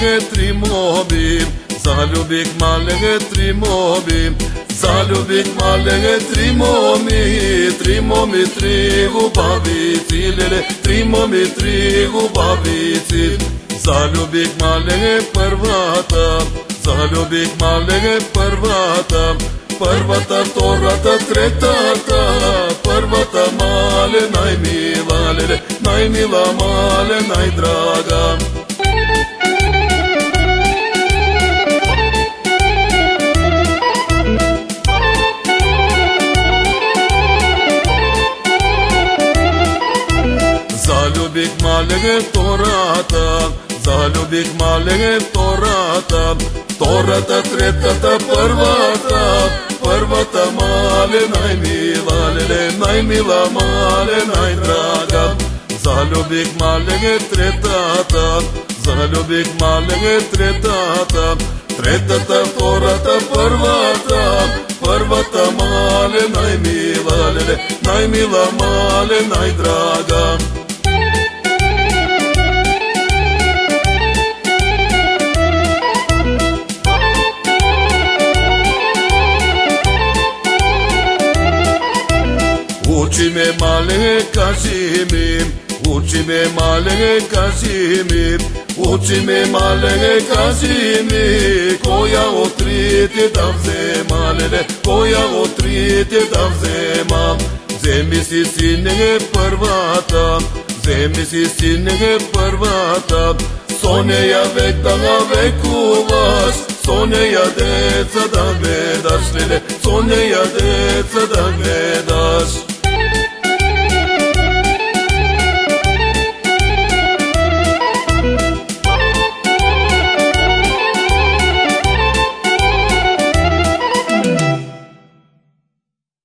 мале тримоби, залюбих мале тримоби, залюбих мале тримоми, тримоми три губавиці, леле, тримоми три губавиці. Залюбих мале първата, залюбих мале първата, първата, втората, третата, първата мале най-мила, леле, най-мила мале най-драга. Залюбих мале втората, залюбих мале втората, втората, третата, първата, първата мале най-мила, леле, най-мила мале най-драга. Залюбих мале третата, залюбих мале третата, третата, втората, първата, първата мале най-мила, леле, най-мила мале най-драга. Учи ме, мале, кажи ми, учи ме, мале, кажи ми, учи ме, мале, кажи ми, коя от трите да взема, леле, коя от трите да взема. Вземи си, сине, първата, вземи си, сине, първата, со нея век да навекуваш, со нея деца да гледаш, леле, со нея деца да гледаш.